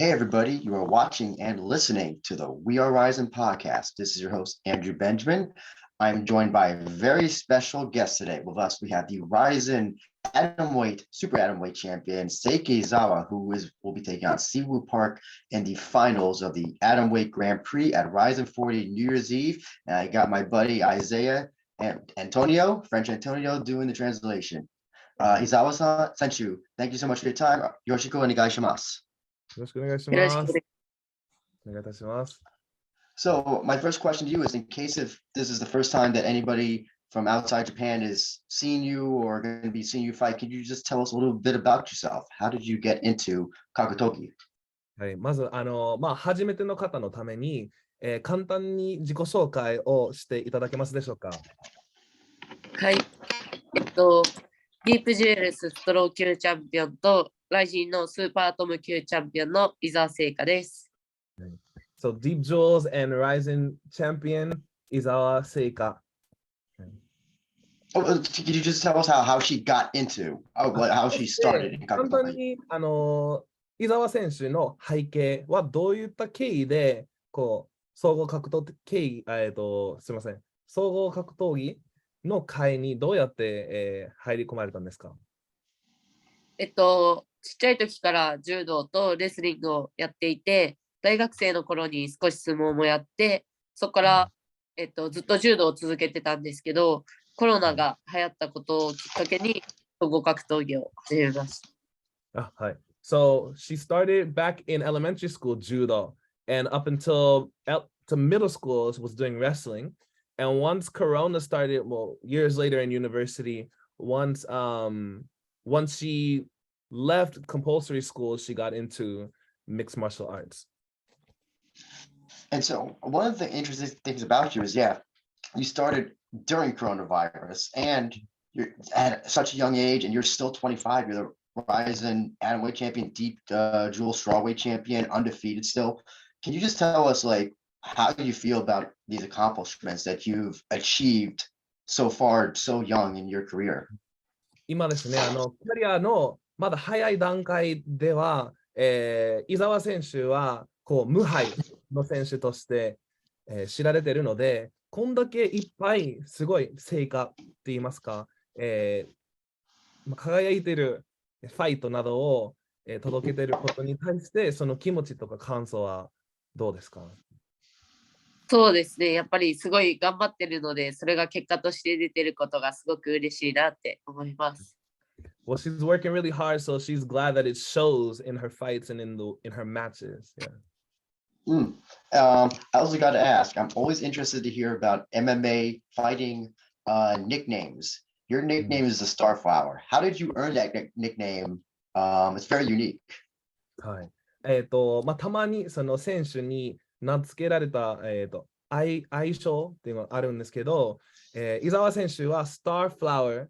Hey, everybody, you are watching and listening to the We Are Rising podcast. This is your host, Andrew Benjamin. I'm joined by a very special guest today. With us, we have the Rizin Atomweight, Super Atomweight champion, Seika Izawa, will be taking on Siwoo Park in the finals of the Atomweight Grand Prix at Rizin 40 New Year's Eve. And I got my buddy Isaiah and Antonio, French Antonio, doing the translation. Izawa-san, Senchu, thank you so much for your time. Yoshiko onegaishimasu. よろしくお願いしよろしくます。お願いいたします。So my first question to you is, in case if this is the first time that anybody from outside Japan is seeing you or going to be seeing you fight, could you just tell us a little bit about yourself? How did you get into Kakutoki? はい、まず初めての方のために、簡単に自己紹介をしていただけますでしょうか。はい。ディープジュエルスストロー級チャンピオンとライジンのスーパーアトム級チャンピオンの伊沢聖華です。So Deep Jewels and Rizin champion Izawa Seika. Oh, could you just tell us how she got into, how she started in 簡単 Kakutoki? に伊沢選手の背景はどういった経緯で総合格闘技すみません、総合格闘技の会にどうやって、入り込まれたんですか？ちっちゃい時から柔道とレスリングをやっていて、大学生の頃に少し相撲もやって、そこから、ずっと柔道を続けてたんですけど、コロナが流行ったことをきっかけに総合格闘技を始めました。はい。So she started back in elementary school judo, and up until to middle school was doing wrestling. And once Corona started, well, years later in university, once she left compulsory school, she got into mixed martial arts. And so one of the interesting things about you is, you started during coronavirus and you're at such a young age and you're still 25. You're the Rizin Atomweight champion, deep jewel strawweight champion, undefeated still. Can you just tell us, how do you feel about these accomplishments that you've achieved so far, so young in your career? 今ですね、キャリアのまだ早い段階では、伊沢選手は無敗の選手として、知られているので、こんだけいっぱいすごい成果って言いますか、輝いているファイトなどを、届けていることに対して、その気持ちとか感想はどうですか？そうですね。やっぱりすごい頑張ってるので、それが結果として出てることがすごく嬉しいなって思います。Well, she's working really hard, so she's glad that it shows in her fights and in her matches. Yeah. I also got to ask, I'm always interested to hear about MMA fighting nicknames. Your nickname is the Starflower. How did you earn that nickname? It's very unique. はい。たまにその選手に名付けられた、愛称っていうのがあるんですけど、伊沢選手は Starflower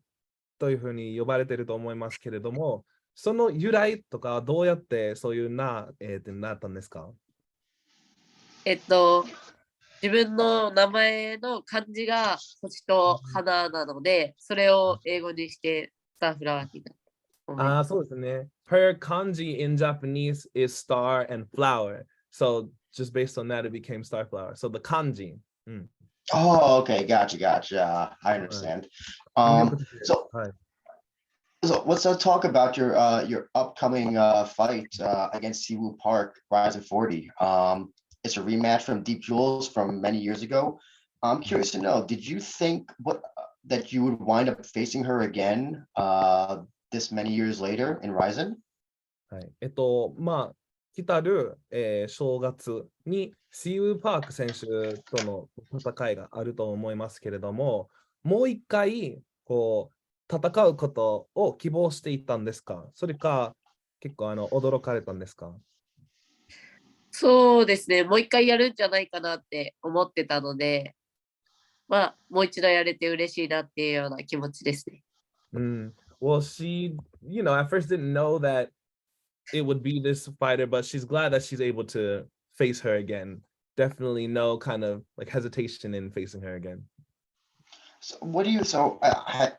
というふうに呼ばれていると思いますけれども、その由来とかどうやってそういうなったんですか？自分の名前の漢字が星と花なので、それを英語にしてスターフラワーになった。そうですね。Her kanji in Japanese is star and flower. So just based on that, it became Starflower. So the kanji. Oh, okay. Gotcha. I understand. So let's talk about your upcoming fight against Siwoo Park, Rizin 40. It's a rematch from Deep Jewels from many years ago. I'm curious to know, did you think that you would wind up facing her again this many years later in Rizin? はい。来たる、正月にシウーパーク選手との戦いがあると思いますけれども、もう一回戦うことを希望していたんですか？それか結構驚かれたんですか？そうですね。もう一回やるんじゃないかなって思ってたので、もう一度やれて嬉しいなっていうような気持ちですね。Well, she, at first didn't know that it would be this fighter, but she's glad that she's able to face her again. Definitely no kind of hesitation in facing her again. So what do you so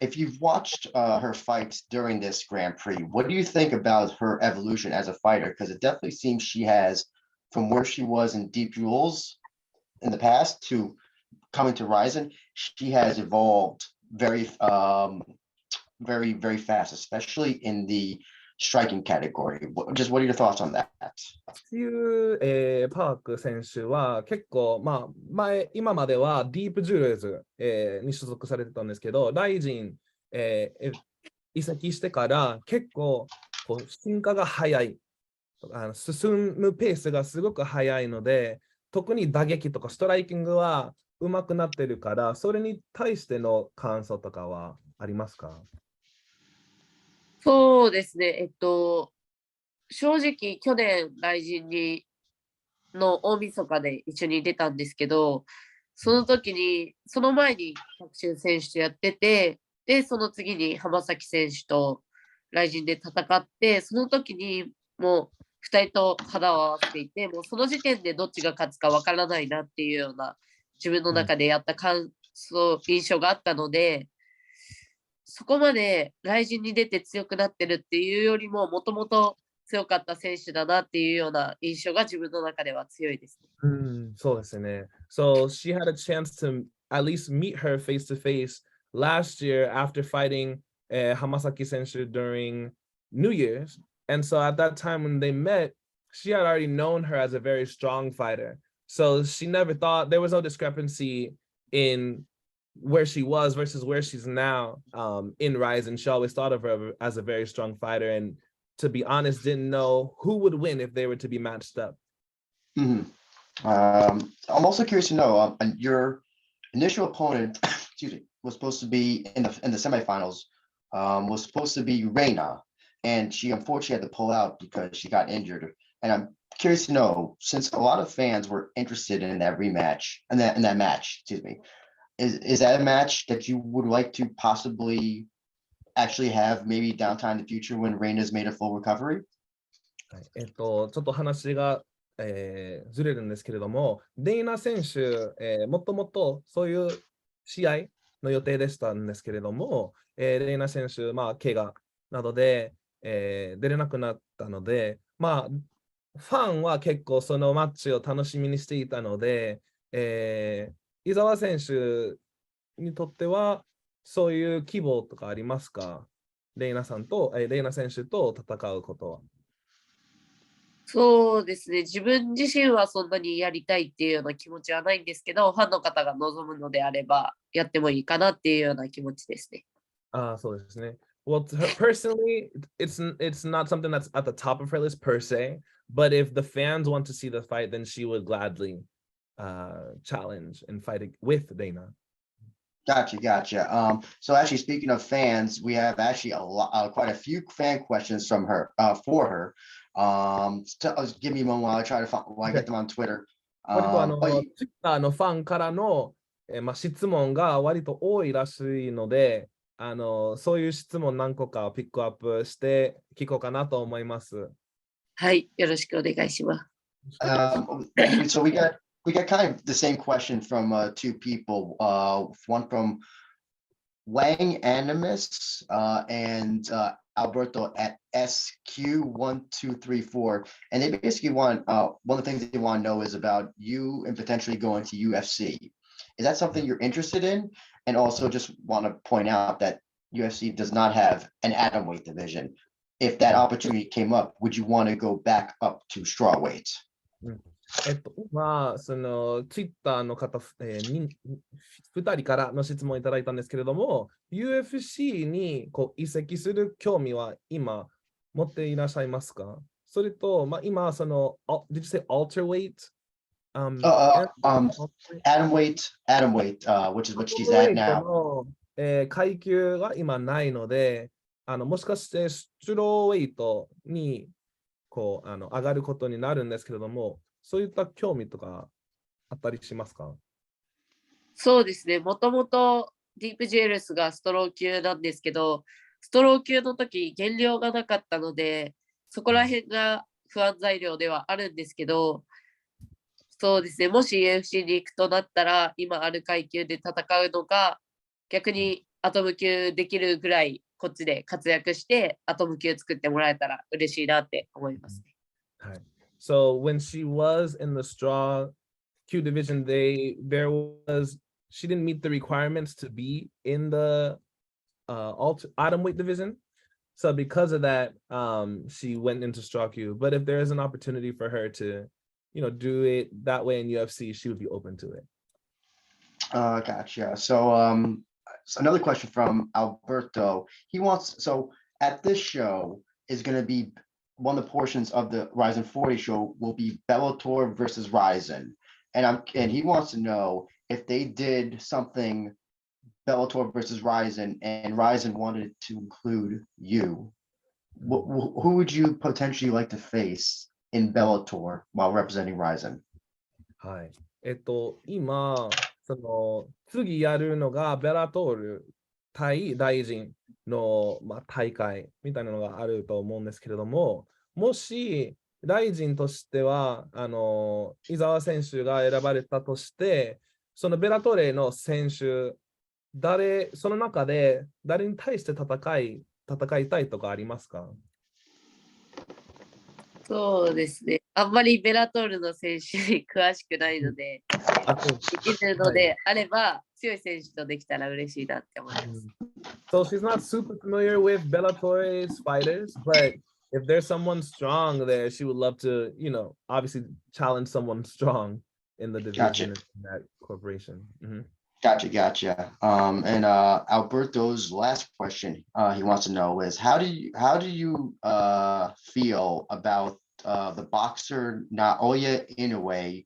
if you've watched her fights during this Grand Prix, what do you think about her evolution as a fighter? Because it definitely seems she has, from where she was in Deep Jewels in the past to coming to Ryzen, she has evolved very fast, especially in the striking category. What are your thoughts on that? スティール、パーク選手は結構、まあ、今まではディープジュールズ、に所属されてたんですけど、ライジン、移籍してから結構こう進化が早い、進むペースがすごく早いので、特に打撃とかストライキングは上手くなってるから、それに対しての感想とかはありますか？そうですね。正直、去年、雷神の大晦日で一緒に出たんですけど、その時に、その前に白春選手とやってて、で、その次に浜崎選手と雷神で戦って、その時にもう2人と肌を合わせていて、もうその時点でどっちが勝つかわからないなっていうような自分の中でやった印象があったので、そこまで雷神に出て強くなってるっていうよりも、もともと強かった選手だなっていうような印象が自分の中では強いですね。そうですね。So she had a chance to at least meet her face to face last year after fighting Hamasaki Senshu during New Year's. And so at that time when they met, she had already known her as a very strong fighter. So she never thought there was no discrepancy in where she was versus where she's now in Rise. And she always thought of her as a very strong fighter. And to be honest, didn't know who would win if they were to be matched up. Mhm. I'm also curious to know your initial opponent, excuse me, was supposed to be in the semifinals. Was supposed to be RENA, and she unfortunately had to pull out because she got injured. And I'm curious to know, since a lot of fans were interested in that rematch and that match, excuse me, is that a match that you would like to possibly actually have maybe downtime in the future when RENA's made a full recovery? はい、ちょっと話が、ずれるんですけれども、デイナ選手、もともとそういう試合の予定でしたんですけれども、デイナ選手、怪我などで、出れなくなったので、ファンは結構そのマッチを楽しみにしていたので、伊沢選手にとっては、そういう希望とかありますか？レイナ選手と戦うことは。そうですね。自分自身はそんなにやりたいっていうような気持ちはないんですけど、ファンの方が望むのであれば、やってもいいかなっていうような気持ちですね。そうですね。Well, to her, personally, it's not something that's at the top of her list per se, but if the fans want to see the fight, then she would gladly challenge and fight with Dana. Gotcha. So actually, speaking of fans, we have actually quite a few fan questions from her, for her. Give me a moment while I try to find, while I get them on Twitter. 割とBut ツイッターのファンからの、質問が割と多いらしいので、そういう質問何個かピックアップして聞こうかなと思います。はい、よろしくお願いします。so we got kind of the same question from two people. One from Wang Animus and Alberto at SQ1234, and they basically want one of the things they want to know is about you and potentially going to UFC. Is that something you're interested in? And also just want to point out that UFC does not have an atomweight division. If that opportunity came up, would you want to go back up to strawweight? 今、そのツイッターの方、2人からの質問いただいたんですけれども、UFC に移籍する興味は今持っていらっしゃいますか？それと、今、その、did you say alterweight? Atomweight, which is what she's at now. の、階級が今ないので、もしかしてストローウェイトに上がることになるんですけれども、そういった興味とかあったりしますか？そうですね。もともとディープジェルスがストロー級なんですけど、ストロー級の時減量がなかったので、そこら辺が不安材料ではあるんですけど、そうですね。もし UFC に行くとなったら、今ある階級で戦うのが逆にアトム級できるぐらいこっちで活躍してアトム級作ってもらえたら嬉しいなって思いますね。はい。So when she was in the straw Q division, there was she didn't meet the requirements to be in the Atomweight division. So because of that, she went into straw Q. But if there is an opportunity for her to, do it that way in UFC, she would be open to it. Gotcha. So another question from Alberto. He wants, so at this show is going to be one of the portions of the Rizin 40 show will be Bellator versus Rizin. And he wants to know if they did something Bellator versus Rizin and Rizin wanted to include you, who would you potentially like to face in Bellator while representing Rizin? はい。今、次やるのがベラトール対大臣の、大会みたいなのがあると思うんですけれども、もし大臣としては、伊沢選手が選ばれたとして、そのベラトーレの選手、その中で誰に対して戦いたいとかありますか？そうですね。あんまりベラトールの選手に詳しくないので、できるのであれば、強い選手とできたら嬉しいなって思います。So she's not super familiar with Bellator's fighters, but if there's someone strong there, she would love to, obviously challenge someone strong in the division in that corporation. Gotcha. And Alberto's last question he wants to know is how do you feel about the boxer Naoya Inoue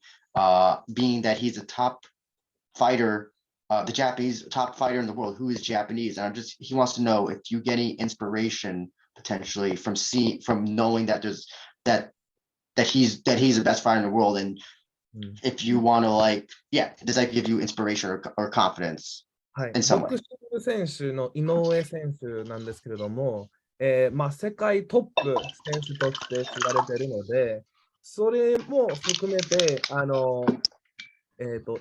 being that he's a top fighter, the Japanese top fighter in the world who is Japanese, and he wants to know if you get any inspiration potentially from knowing that he's the best fighter in the world, and if you want to does that give you inspiration or confidence in some way? ボクシング選手の井上選手なんですけれども、世界トップ選手として知られているので、それも含めて、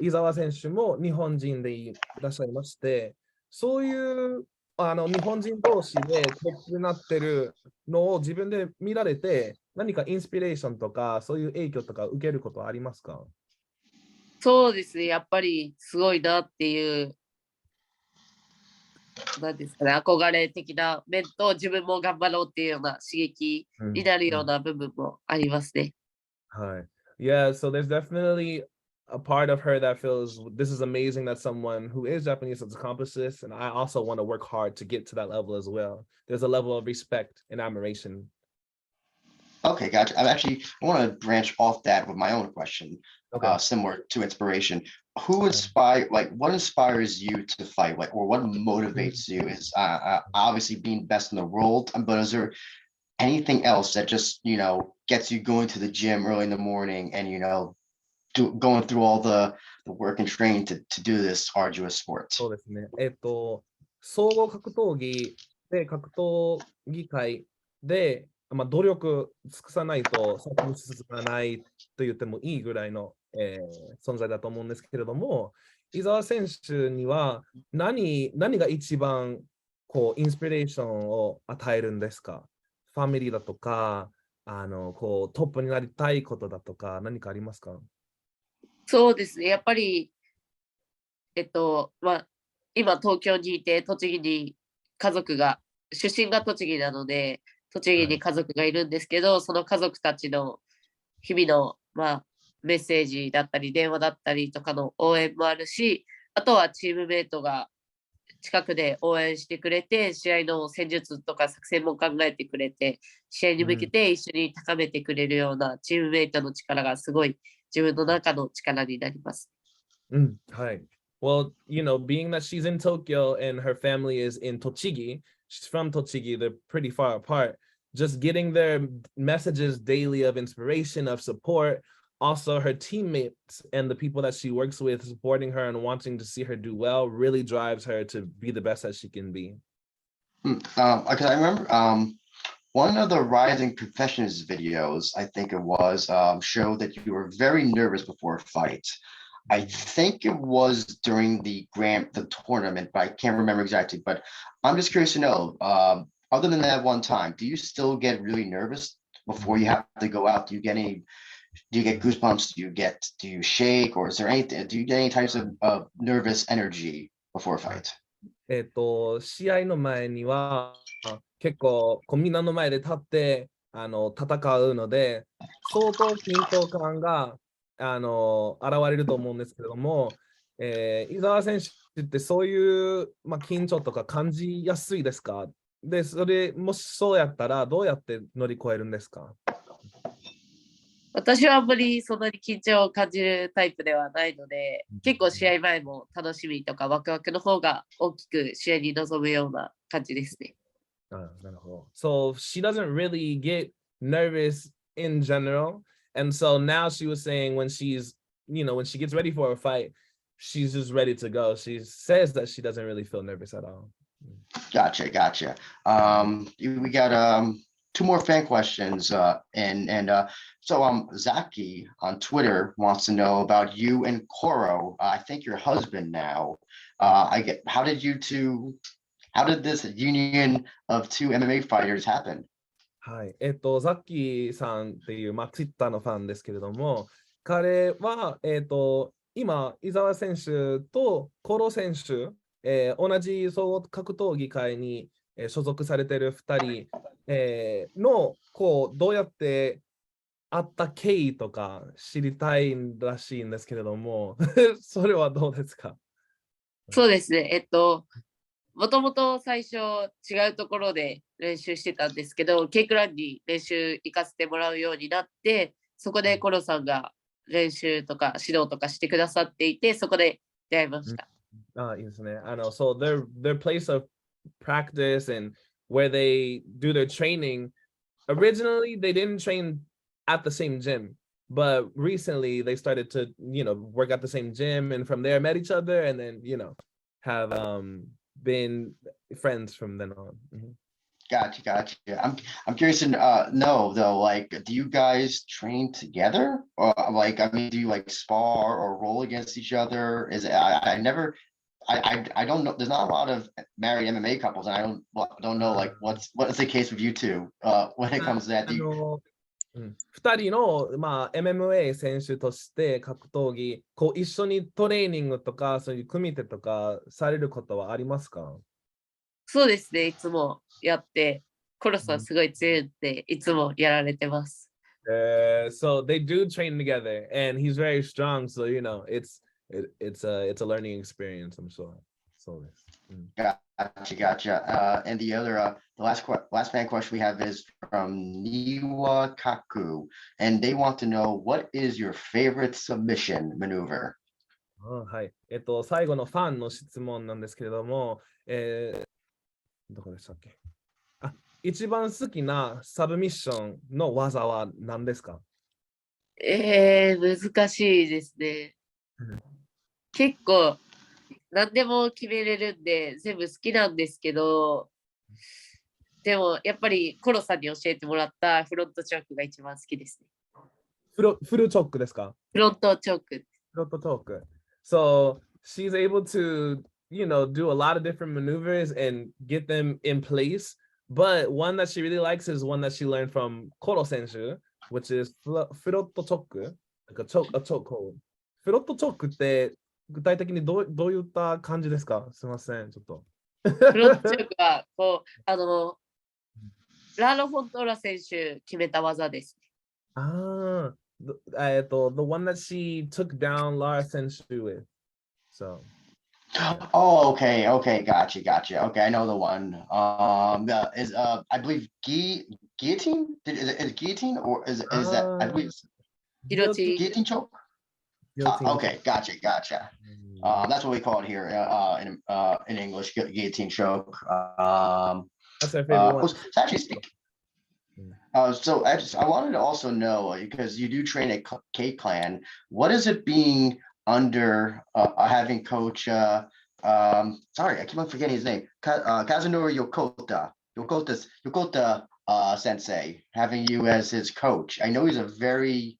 伊沢選手も日本人でいらっしゃいまして、そういう日本人同士でトップになってるのを自分で見られて、何かインスピレーションとか、そういう影響とか受けることはありますか？そうですね。やっぱりすごいなっていう、なんですかね、憧れ的な面と自分も頑張ろうっていうような刺激になるような部分もありますね。はい。Yeah, so there's definitely a part of her that feels this is amazing that someone who is Japanese has accomplished this, and I also want to work hard to get to that level as well. There's a level of respect and admiration. Okay, gotcha. I want to branch off that with my own question, similar to inspiration. What inspires you to fight? Or what motivates you? Is obviously being best in the world, but is there anything else that just gets you going to the gym early in the morning and going through all the work and training to do this arduous sport? そうですね。総合格闘技で格闘技界で、努力尽くさないと先に進まないと言ってもいいぐらいの、存在だと思うんですけれども、伊沢選手には何が一番インスピレーションを与えるんですか？ファミリーだとか、トップになりたいことだとか、何かありますか？そうですね。やっぱり、今東京にいて、栃木に出身が栃木なので、栃木に家族がいるんですけど、その家族たちの日々の、メッセージだったり、電話だったりとかの応援もあるし、あとはチームメイトが近くで応援してくれて、試合の戦術とか作戦も考えてくれて、試合に向けて一緒に高めてくれるようなチームメイトの力がすごい自分の中の力になります。はい。Well, being that she's in Tokyo and her family is in Tochigi, she's from Tochigi, they're pretty far apart. Just getting their messages daily of inspiration, of support, also her teammates and the people that she works with supporting her and wanting to see her do well really drives her to be the best that she can be. Because I remember one of the Rising Confessions videos, I think it was, showed that you were very nervous before a fight. I think it was during the tournament, but I can't remember exactly. But I'm just curious to know, other than that one time, do you still get really nervous before you have to go out? Do you get goosebumps? Do you shake, or is there anything? Do you get any types of nervous energy before a fight? 試合の前には結構みんなの前で立って戦うので、相当緊張感が現れると思うんですけれども、伊沢選手ってそういう、緊張とか感じやすいですか？で、もしそうやったらどうやって乗り越えるんですか？私はあんまりそんなに緊張を感じるタイプではないので、結構試合前も楽しみとかワクワクの方が大きく試合に臨むような感じですね。なるほど。So she doesn't really get nervous in general. And so now she was saying when when she gets ready for a fight, she's just ready to go. She says that she doesn't really feel nervous at all. Gotcha. We got two more fan questions. So Zaki on Twitter wants to know about you and Koro. I think your husband now. How did this union of two MMA fighters happen? はい。ザッキーさんっていう、ツイッターのファンですけれども、彼は、今、伊沢選手とコロ選手、同じ総合格闘技会に、所属されている2人、のどうやって会った経緯とか知りたいらしいんですけれども、それはどうですか？そうですね。もともと最初違うところで練習してたんですけど、ケイクランに練習行かせてもらうようになって、そこでコロさんが練習とか指導とかしてくださっていて、そこで出会いました。いいですね。So their place of practice and where they do their training, originally they didn't train at the same gym, but recently they started to, work at the same gym, and from there met each other, and then, have been friends from then on. Gotcha. I'm curious to know though, like, do you guys train together, or like, I mean, do you like spar or roll against each other? I don't know. There's not a lot of married MMA couples, and I don't know like what's the case with you two when it comes to that. 2人の、MMA 選手として格闘技、一緒にトレーニングとか、そういう組手とかされることはありますか？そうですね、いつもやって、コロさんすごい強いっていつもやられてます。So they do train together, and he's very strong, so it's a learning experience, I'm sure. So Gotcha. And the last fan question we have is from Niwa Kaku, and they want to know, what is your favorite submission maneuver? はい。最後のファンの質問なんですけれども、どこでしたっけ？一番好きなサブミッションの技は何ですか？難しいですね。結構何でも決めれるんで全部好きなんですけど、でもやっぱりコロさんに教えてもらったフロントチョークが一番好きですね。フルチョークですか？フロントチョーク。フロントチョーク。So she's able to, do a lot of different maneuvers and get them in place. But one that she really likes is one that she learned from Koro Senshu, which is フロットチョーク。like a chokehold. フロットチョークって具体的にどういった感じですか？すみません、ちょっと。フロントチョークはラーロ・フォントーラ選手決めた技です。The one that she took down Lara Senshu with. So. Oh, okay. Gotcha. Okay, I know the one. I believe guillotine. Is it guillotine, or is that, I believe guillotine choke? Okay, gotcha. That's what we call it here in English, guillotine choke. That's our favorite one. Actually, so I wanted to also know, because you do train at K-Clan, what is it being under having coach sorry, I keep on forgetting his name, Kazunori Yokota sensei, having you as his coach? I know he's a very,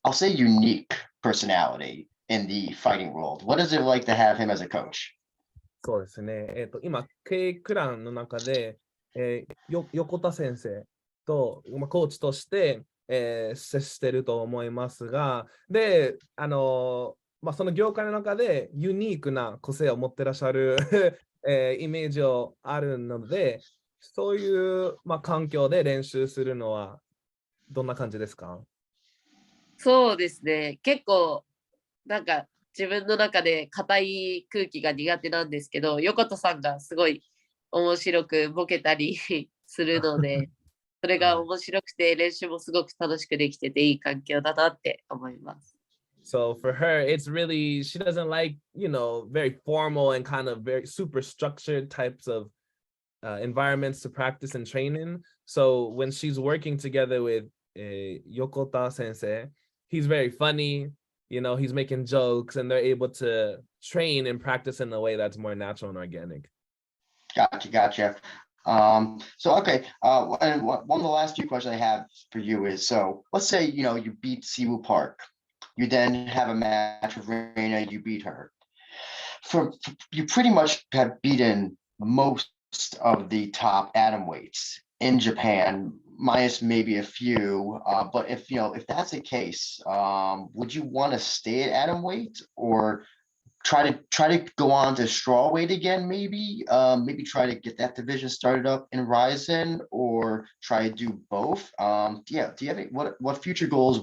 I'll say, unique personality in the fighting world. What is it like to have him as a coach? そうですね。今、K クランの中で、横田先生と、コーチとして、接していると思いますが、で、その業界の中でユニークな個性を持ってらっしゃる、イメージをあるので、そういう、環境で練習するのはどんな感じですか？そうですね。結構、なんか自分の中で硬い空気が苦手なんですけど、横田さんがすごい面白くボケたりするので、それが面白くて練習もすごく楽しくできてていい環境だなって思います。So for her, it's really, she doesn't like, very formal and kind of very super structured types of environments to practice and train in. So when she's working together with Yokota sensei, he's very funny, he's making jokes and they're able to train and practice in a way that's more natural and organic. Gotcha. So okay, and one of the last few questions I have for you is, so let's say, you beat Siwoo Park. You then have a match with RENA, you beat her. You pretty much have beaten most of the top atom weights in Japan, minus maybe a few. But if that's the case, would you want to stay at atom weight or try to go on to straw weight again? Maybe try to get that division started up in Rizin, or try to do both. Yeah. Do you have what future goals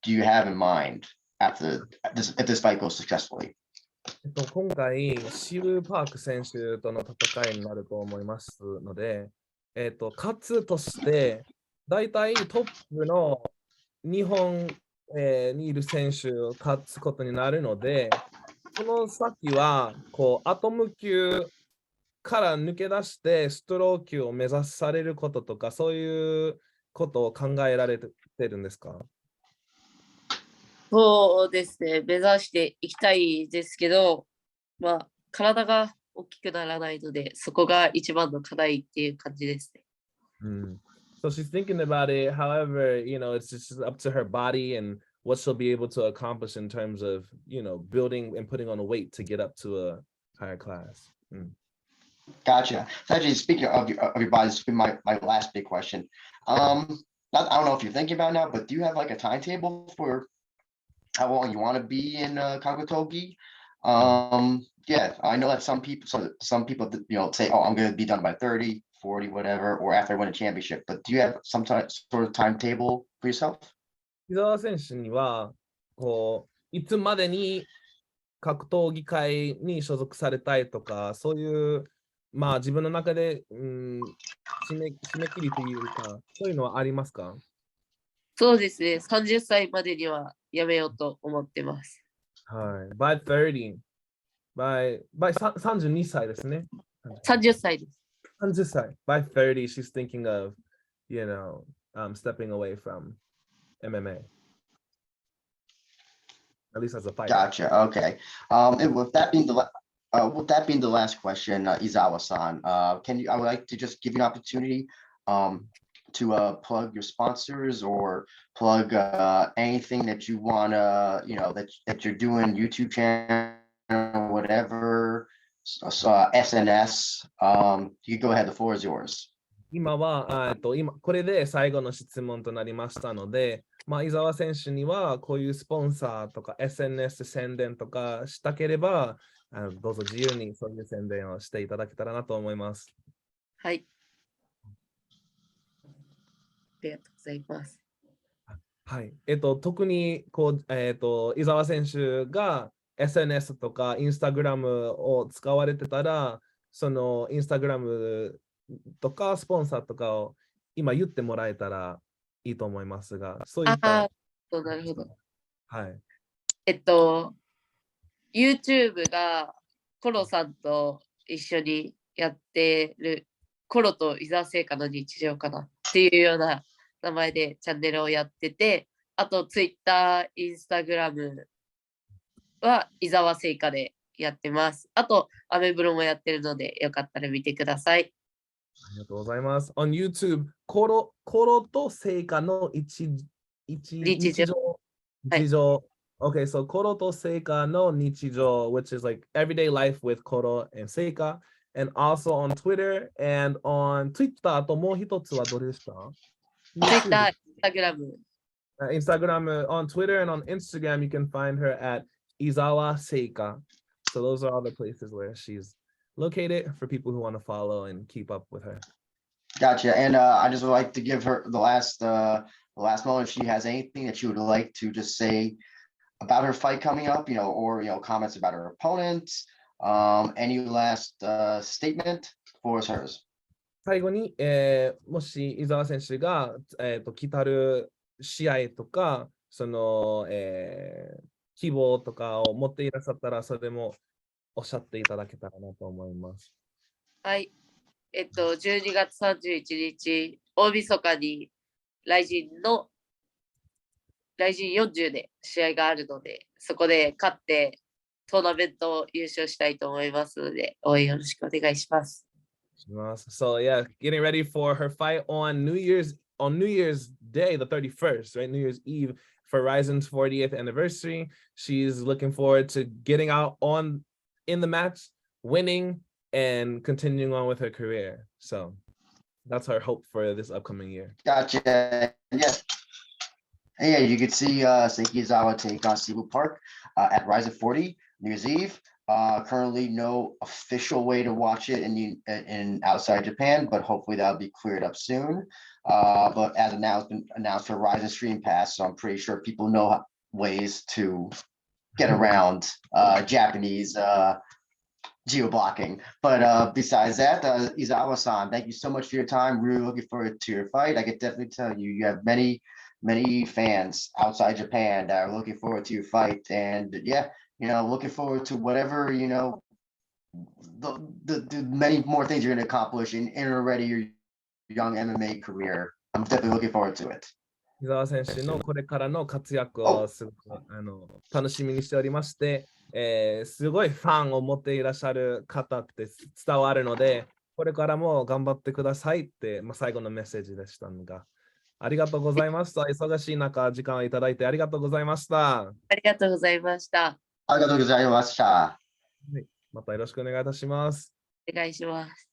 do you have in mind after if this fight goes successfully? 今回、シウーパーク選手との戦いになると思いますので、勝つとして、大体トップの日本、にいる選手を勝つことになるので、その先は、アトム級から抜け出して、ストロー級を目指されることとか、そういうことを考えられてるんですか？そうですね。目指していきたいですけど、体が大きくならないので、そこが一番の課題っていう感じですね。So she's thinking about it. However, it's just up to her body and what she'll be able to accomplish in terms of, building and putting on a weight to get up to a higher class. Gotcha. So actually, speaking of your body, this will be my last big question. I don't know if you're thinking about it now, but do you have like a timetable for how long you want to be in Kabutogi? Yeah, I know that some people say, oh, I'm going to be done by 30, 40, whatever, or after I win a championship. But do you have some sort of timetable for yourself? 伊沢選手には、いつまでに格闘技界に所属されたいとか、そういう、自分の中で、締め切りというか、そういうのはありますか？そうですね。30歳までにはやめようと思ってます。はい。by 30, by 32歳ですね。30歳です。30歳。by 30, she's thinking of, stepping away from MMA. At least as a fighter. Gotcha. Okay. And with that being the last question, Izawa-san, I would like to just give you an opportunity to plug your sponsors or plug anything that you wanna, that you're doing, YouTube channel, whatever, SNS. You go ahead. The floor is yours. 今は、これで最後の質問となりましたので、伊沢選手にはこういうスポンサーとか SNS 宣伝とかしたければ、どうぞ自由にそういう宣伝をしていただけたらなと思います。はい。ありがとうございます。はい。特に伊沢選手が SNS とか Instagram を使われてたら、その Instagram とかスポンサーとかを今言ってもらえたらいいと思いますが、そういった。なるほど。はい。YouTube がコロさんと一緒にやってるコロと伊沢製菓の日常かなっていうような名前でチャンネルをやってて、あと Twitter、Instagram は伊沢製菓でやってます。あとアメブロもやってるのでよかったら見てください。ありがとうございます。On YouTube、コロと製菓の日常。Okay, so Koro to Seika no Nichijo, which is like everyday life with Koro and Seika, and also on Twitter and on Twitter. あともう一つはどれでした？ Twitter、Instagram。Instagram, on Twitter and on Instagram, you can find her at Izawa Seika. So those are all the places where she's located for people who want to follow and keep up with her. Gotcha. And I just would like to give her the last moment if she has anything that she would like to just say about her fight coming up, or comments about her opponents. Any last statement for hers? 最後に、もし伊沢選手が、来たる試合とか、その、希望とかを持っていらっしゃったら、それもおっしゃっていただけたらなと思います。はい。12月31日、大晦日に、ライジン40で試合があるので、そこで勝って、トーナメント優勝したいと思いますので、応援よろしくお願いします。So yeah, getting ready for her fight on New Year's Day, the 31st, right? New Year's Eve for Rizin's 40th anniversary. She's looking forward to getting out in the match, winning, and continuing on with her career. So that's her hope for this upcoming year. Gotcha. Yeah, you can see Seika Izawa take on Cebu Park at Rizin 40 New Year's Eve. Currently, no official way to watch it in outside Japan, but hopefully that'll be cleared up soon. But as announced for Rizin Stream Pass, so I'm pretty sure people know ways to get around Japanese geo-blocking. But besides that, Izawa-san, thank you so much for your time. Really looking forward to your fight. I can definitely tell you have many fans outside Japan that are looking forward to your fight. And yeah, looking forward to whatever, the many more things you're going to accomplish in already your young MMA career. I'm definitely looking forward to it. 伊沢選手のこれからの活躍をすごく楽しみにしておりまして、すごいファンを持っていらっしゃる方って伝わるので、これからも頑張ってくださいって、最後のメッセージでしたのが、ありがとうございました。忙しい中、時間をいただいてありがとうございました。ありがとうございました。ありがとうございました。またよろしくお願いいたします。お願いします。